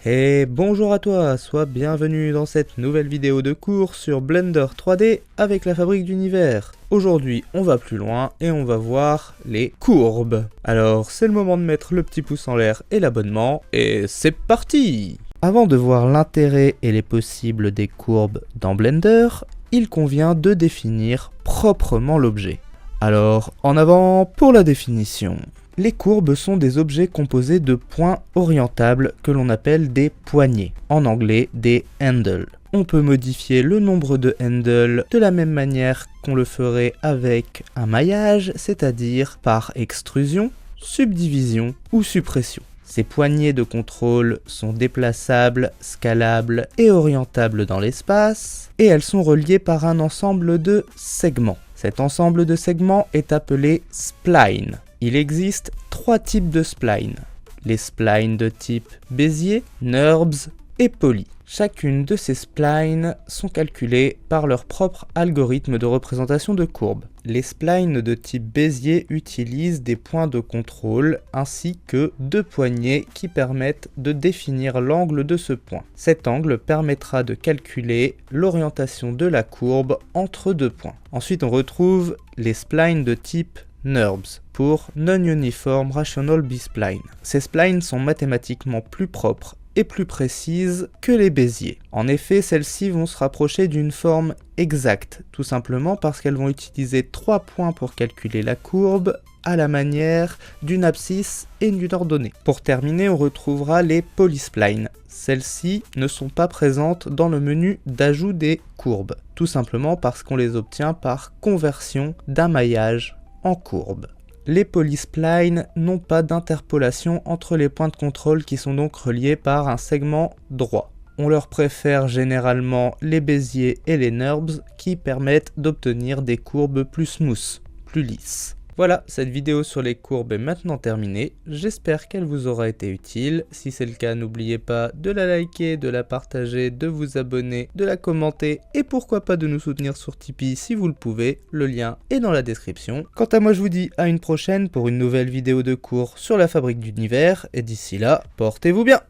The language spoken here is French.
Et bonjour à toi, sois bienvenue dans cette nouvelle vidéo de cours sur Blender 3D avec la fabrique d'univers. Aujourd'hui, on va plus loin et on va voir les courbes. Alors, c'est le moment de mettre le petit pouce en l'air et l'abonnement, et c'est parti! Avant de voir l'intérêt et les possibles des courbes dans Blender, il convient de définir proprement l'objet. Alors, en avant pour la définition. Les courbes sont des objets composés de points orientables que l'on appelle des poignées, en anglais des handles. On peut modifier le nombre de handles de la même manière qu'on le ferait avec un maillage, c'est-à-dire par extrusion, subdivision ou suppression. Ces poignées de contrôle sont déplaçables, scalables et orientables dans l'espace, et elles sont reliées par un ensemble de segments. Cet ensemble de segments est appelé spline. Il existe trois types de splines. Les splines de type Bézier, NURBS et Poly. Chacune de ces splines sont calculées par leur propre algorithme de représentation de courbes. Les splines de type Bézier utilisent des points de contrôle ainsi que deux poignées qui permettent de définir l'angle de ce point. Cet angle permettra de calculer l'orientation de la courbe entre deux points. Ensuite, on retrouve les splines de type NURBS pour Non-Uniform Rational B-Spline. Ces splines sont mathématiquement plus propres et plus précises que les Bézier. En effet, celles-ci vont se rapprocher d'une forme exacte, tout simplement parce qu'elles vont utiliser 3 points pour calculer la courbe à la manière d'une abscisse et d'une ordonnée. Pour terminer, on retrouvera les polysplines. Celles-ci ne sont pas présentes dans le menu d'ajout des courbes, tout simplement parce qu'on les obtient par conversion d'un maillage en courbe. Les polysplines n'ont pas d'interpolation entre les points de contrôle qui sont donc reliés par un segment droit. On leur préfère généralement les Bézier et les NURBS qui permettent d'obtenir des courbes plus smooth, plus lisses. Voilà, cette vidéo sur les courbes est maintenant terminée. J'espère qu'elle vous aura été utile. Si c'est le cas, n'oubliez pas de la liker, de la partager, de vous abonner, de la commenter et pourquoi pas de nous soutenir sur Tipeee si vous le pouvez. Le lien est dans la description. Quant à moi, je vous dis à une prochaine pour une nouvelle vidéo de cours sur la fabrique d'univers et d'ici là, portez-vous bien!